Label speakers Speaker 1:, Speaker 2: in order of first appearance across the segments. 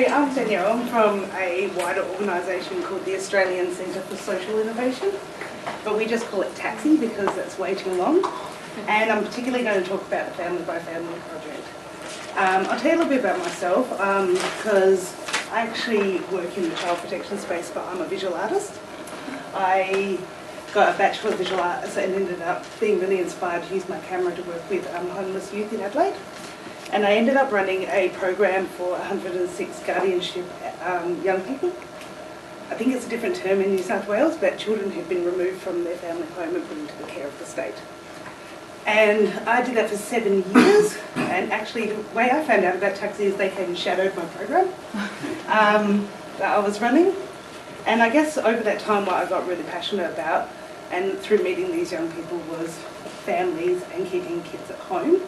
Speaker 1: I'm Danielle. I'm from a wider organisation called the Australian Centre for Social Innovation, but we just call it TACSI because it's way too long. And I'm particularly going to talk about the Family by Family project. I'll tell you a little bit about myself because I actually work in the child protection space, but I'm a visual artist. I got a Bachelor of Visual Arts and ended up being really inspired to use my camera to work with homeless youth in Adelaide. And I ended up running a program for 106 guardianship young people. I think it's a different term in New South Wales, but children who've been removed from their family home and put into the care of the state. And I did that for 7 years, and actually the way I found out about TACSI is they came and shadowed my program that I was running. And I guess over that time what I got really passionate about, and through meeting these young people, was families and keeping kids at home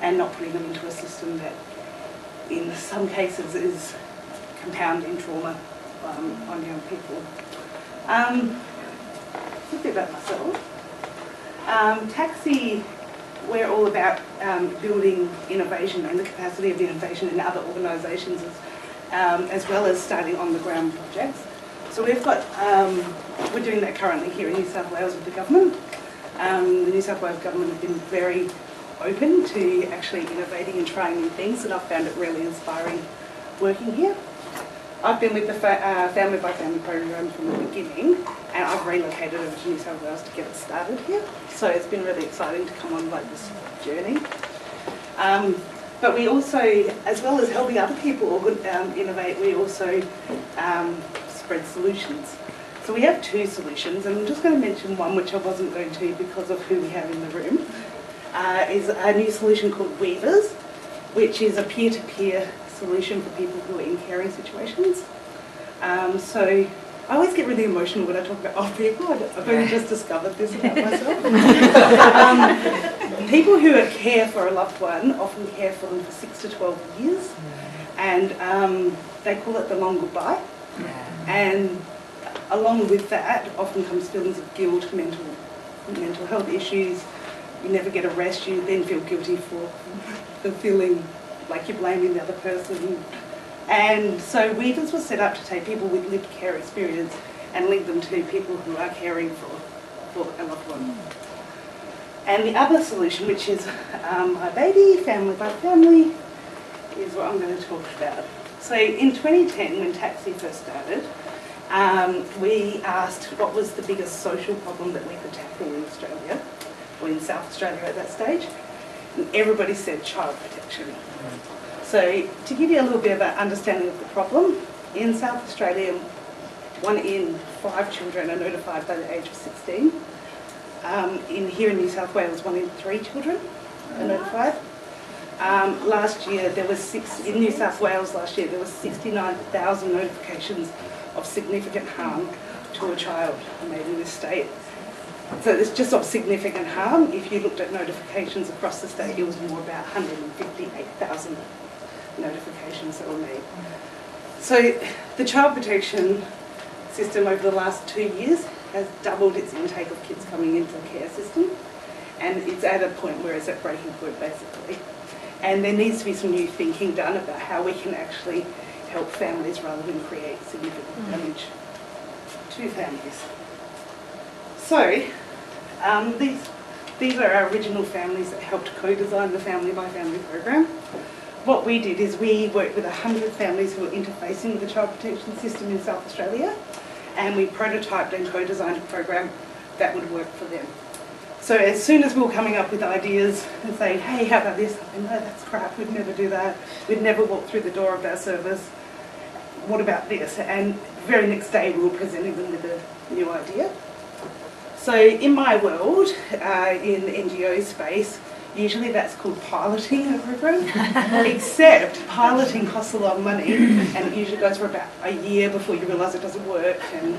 Speaker 1: and not putting them into a system that in some cases is compounding trauma on young people. A bit about myself. TACSI, we're all about building innovation and the capacity of innovation in other organisations as well as starting on the ground projects. So we've got, we're doing that currently here in New South Wales with the government. The New South Wales government have been very open to actually innovating and trying new things, and I've found it really inspiring working here. I've been with the Family by Family program from the beginning, and I've relocated over to New South Wales to get it started here. So it's been really exciting to come on like this journey. But we also, as well as helping other people innovate, we also spread solutions. So we have 2 solutions, and I'm just going to mention one which I wasn't going to because of who we have in the room. Is a new solution called Weavers, which is a peer-to-peer solution for people who are in caring situations. So I always get really emotional when I talk about old people. I've only just discovered this about myself. People who care for a loved one often care for them for 6 to 12 years, and they call it the long goodbye. And along with that often comes feelings of guilt, mental health issues. You never get a rest, you then feel guilty for feeling like you're blaming the other person. And so Weavers was set up to take people with lived care experience and link them to people who are caring for a loved one. And the other solution, which is My Baby, Family by Family, is what I'm going to talk about. So in 2010, when TACSI first started, we asked what was the biggest social problem that we could tackle in Australia, or in South Australia at that stage, and everybody said child protection. So to give you a little bit of an understanding of the problem, in South Australia, 1 in 5 children are notified by the age of 16. Here in New South Wales, 1 in 3 children are notified. Last year, in New South Wales last year, there was 69,000 notifications of significant harm to a child made in this state. So it's just of significant harm. If you looked at notifications across the state, it was more about 158,000 notifications that were made. So the child protection system over the last 2 years has doubled its intake of kids coming into the care system, and it's at a point where it's at breaking point basically. And there needs to be some new thinking done about how we can actually help families rather than create significant damage to families. So these are our original families that helped co-design the Family by Family program. What we did is we worked with 100 families who were interfacing with the child protection system in South Australia, and we prototyped and co-designed a program that would work for them. So as soon as we were coming up with ideas and saying, hey, how about this? I know that's crap, we'd never do that. We'd never walk through the door of our service. What about this? And the very next day we were presenting them with a new idea. So in my world, in the NGO space, usually that's called piloting a program, except piloting costs a lot of money, and it usually goes for about a year before you realise it doesn't work, and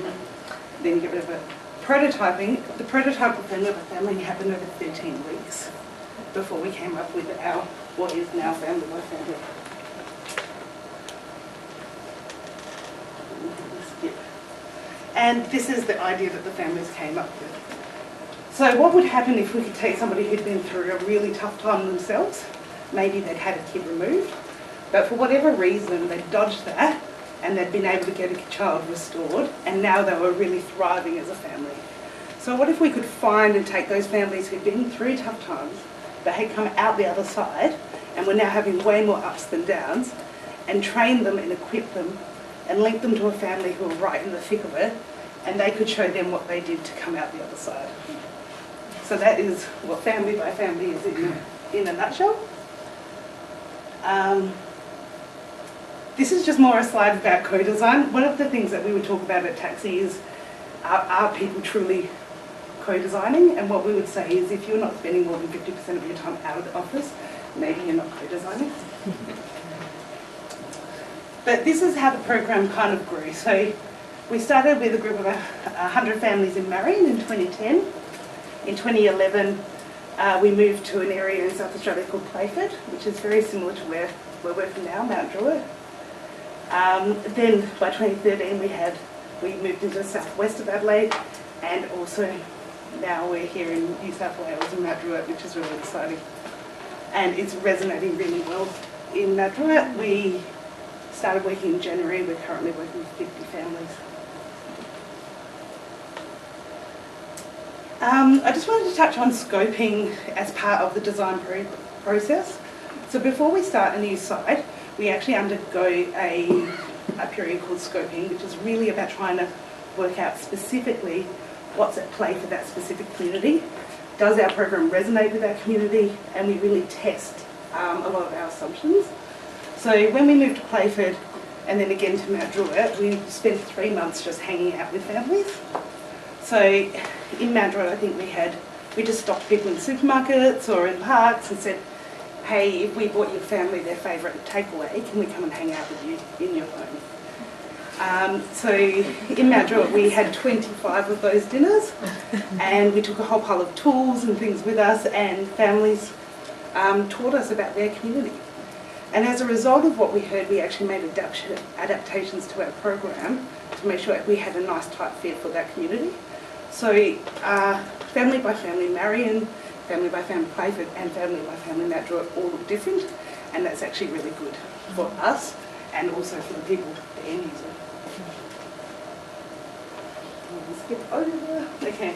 Speaker 1: then you get rid of it. Prototyping, the prototype of Family by Family happened over 13 weeks before we came up with what is now Family by Family. And this is the idea that the families came up with. So what would happen if we could take somebody who'd been through a really tough time themselves, maybe they'd had a kid removed, But for whatever reason, they dodged that and they'd been able to get a child restored, and now they were really thriving as a family. So what if we could find and take those families who'd been through tough times, but had come out the other side, and were now having way more ups than downs, and train them and equip them, and link them to a family who were right in the thick of it, and they could show them what they did to come out the other side. So that is what Family by Family is in a nutshell. This is just more a slide about co-design. One of the things that we would talk about at TACSI is, are people truly co-designing? And what we would say is, if you're not spending more than 50% of your time out of the office, maybe you're not co-designing. But this is how the program kind of grew. So we started with a group of 100 families in Marion in 2010. In 2011, we moved to an area in South Australia called Playford, which is very similar to where we're working now, Mount Druitt. Then by 2013, we moved into the southwest of Adelaide, and also now we're here in New South Wales in Mount Druitt, which is really exciting. And it's resonating really well in Mount Druitt. We started working in January. We're currently working with 50 families. I just wanted to touch on scoping as part of the design process. So before we start a new site, we actually undergo a period called scoping, which is really about trying to work out specifically what's at play for that specific community. Does our program resonate with our community? And we really test a lot of our assumptions. So when we moved to Playford and then again to Mount Druitt, we spent 3 months just hanging out with families. So in Mount Druitt, I think we just stopped people in supermarkets or in parks and said, hey, if we bought your family their favourite takeaway, can we come and hang out with you in your home? So in Mount Druitt, we had 25 of those dinners, and we took a whole pile of tools and things with us, and families taught us about their community. And as a result of what we heard, we actually made adaptations to our program to make sure we had a nice tight fit for that community. So Family by Family Marion, Family by Family Playford, and Family by Family Mount Druitt all look different, and that's actually really good for us and also for the people, the end user. Skip over. Okay.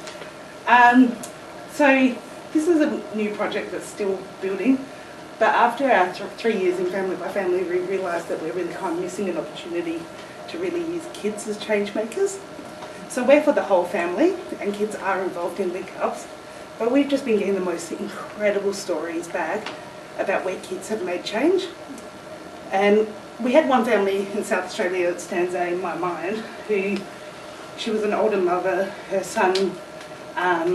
Speaker 1: So this is a new project that's still building, but after our 3 years in Family by Family, we realised that we're really kind of missing an opportunity to really use kids as change makers. So we're for the whole family, and kids are involved in link-ups, but we've just been getting the most incredible stories back about where kids have made change. And we had one family in South Australia that stands out in my mind, she was an older mother. Her son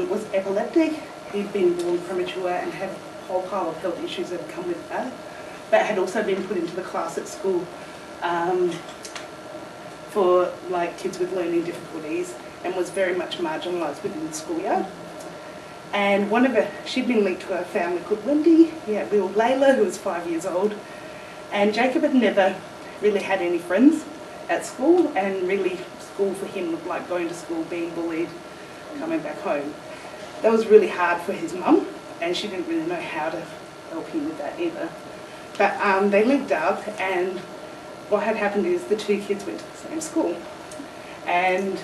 Speaker 1: was epileptic. He'd been born premature and had a whole pile of health issues that had come with that, but had also been put into the class at school for kids with learning difficulties, and was very much marginalised within the schoolyard. And she'd been linked to a family called Wendy. We had little Layla, who was 5 years old, and Jacob had never really had any friends at school, and really school for him looked like going to school, being bullied, coming back home. That was really hard for his mum, and she didn't really know how to help him with that either. But they linked up, and what had happened is the two kids went to the same school. And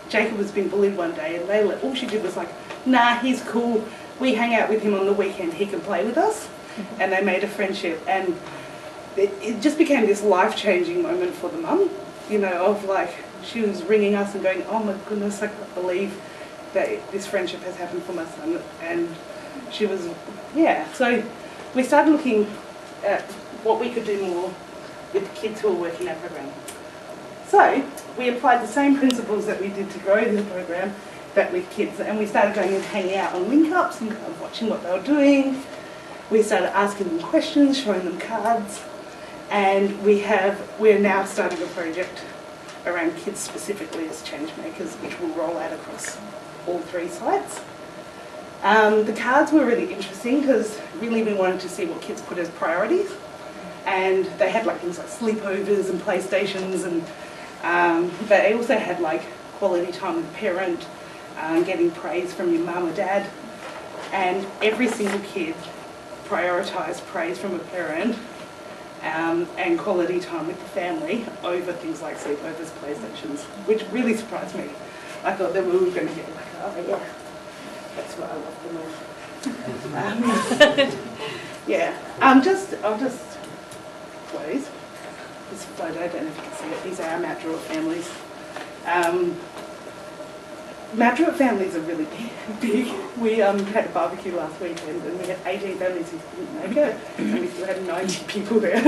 Speaker 1: Jacob was being bullied one day, and Layla, all she did was nah, he's cool. We hang out with him on the weekend, he can play with us. And they made a friendship, and it just became this life-changing moment for the mum, of she was ringing us and going, oh my goodness, I can't believe that this friendship has happened for my son. And she was, so we started looking at what we could do more with the kids who are working our program. So we applied the same principles that we did to grow the program, but with kids, and we started going and hanging out on link-ups and watching what they were doing. We started asking them questions, showing them cards, and we're now starting a project around kids specifically as change makers, which will roll out across all 3 sites. The cards were really interesting because really we wanted to see what kids put as priorities, and they had things like sleepovers and PlayStations, and but they also had quality time with a parent, getting praise from your mum or dad, and every single kid prioritised praise from a parent and quality time with the family over things like sleepovers, playstations, which really surprised me. I thought that we were going to get like, oh yeah, that's what I love the most. Yeah, I'll just close this photo. I don't know if you can see it. These are our Mount Druitt families. Mount Druitt families are really big. We had a barbecue last weekend and we had 18 families who didn't make it, and we still had 90 people there.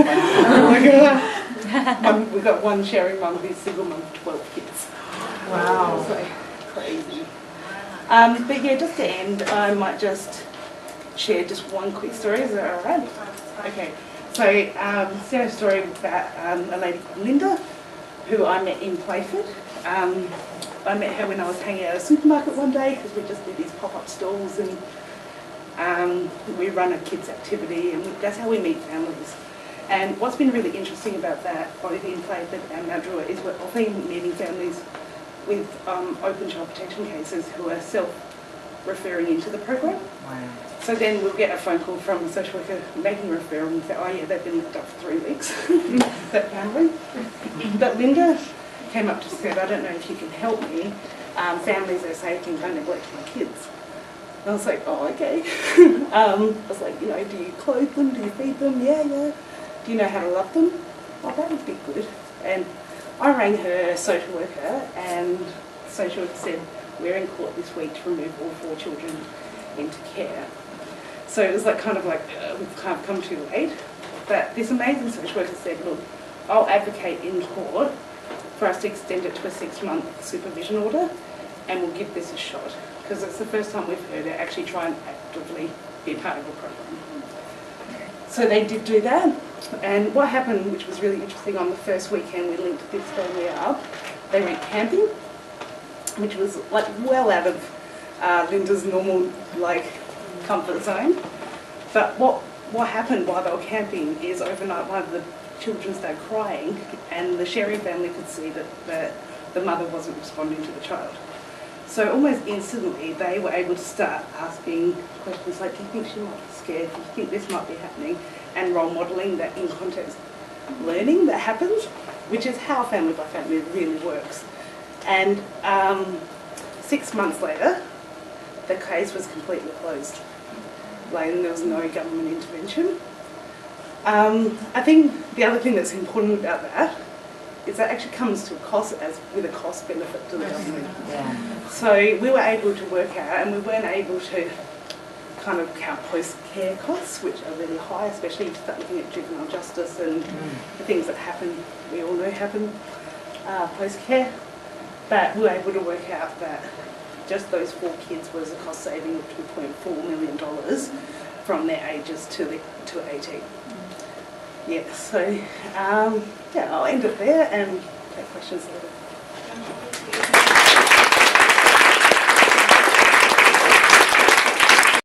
Speaker 1: We got one sharing mum who's single mum of 12 kids.
Speaker 2: Wow.
Speaker 1: It's like crazy. But yeah, just to end, I might just share just one quick story. Is that all right? Okay. So, share a story about a lady called Linda, who I met in Playford. I met her when I was hanging out at a supermarket one day because we just did these pop-up stalls, and we run a kids' activity, and that's how we meet families. And what's been really interesting about that, both in Playford and Mount Druitt, is we're often meeting families with open child protection cases who are self-referring into the program.
Speaker 2: Wow.
Speaker 1: So then we'll get a phone call from a social worker making a referral and say, oh yeah, they've been looked up for 3 weeks, that family. But Linda came up to us and said, I don't know if you can help me. Families are saying, don't neglect my kids. And I was like, oh, okay. I was like, do you clothe them? Do you feed them? Yeah. Do you know how to love them? Oh, that would be good. And I rang her social worker, and the social worker said, we're in court this week to remove all 4 children into care. So it was we've kind of come too late. But this amazing social worker said, look, I'll advocate in court for us to extend it to a 6-month supervision order, and we'll give this a shot, because it's the first time we've heard it actually try and actively be part of the program. So they did do that, and what happened, which was really interesting, on the first weekend we linked this family up. They went camping, which was well out of Linda's normal comfort zone. But what happened while they were camping is overnight one of the children started crying, and the sharing family could see that the mother wasn't responding to the child. So almost instantly they were able to start asking questions like, do you think she might be scared? Do you think this might be happening? And role modelling that in context learning that happens, which is how family by family really works. And 6 months later, the case was completely closed. There was no government intervention. I think the other thing that's important about that is that actually comes to a cost, with a cost benefit to the government.
Speaker 2: Yeah.
Speaker 1: So we were able to work out, and we weren't able to kind of count post-care costs, which are really high, especially if you start looking at juvenile justice and the things that happen, we all know happen post-care. But we were able to work out that just those 4 kids was a cost saving of $2.4 million from their ages to 18. Yeah, so I'll end it there and take questions later.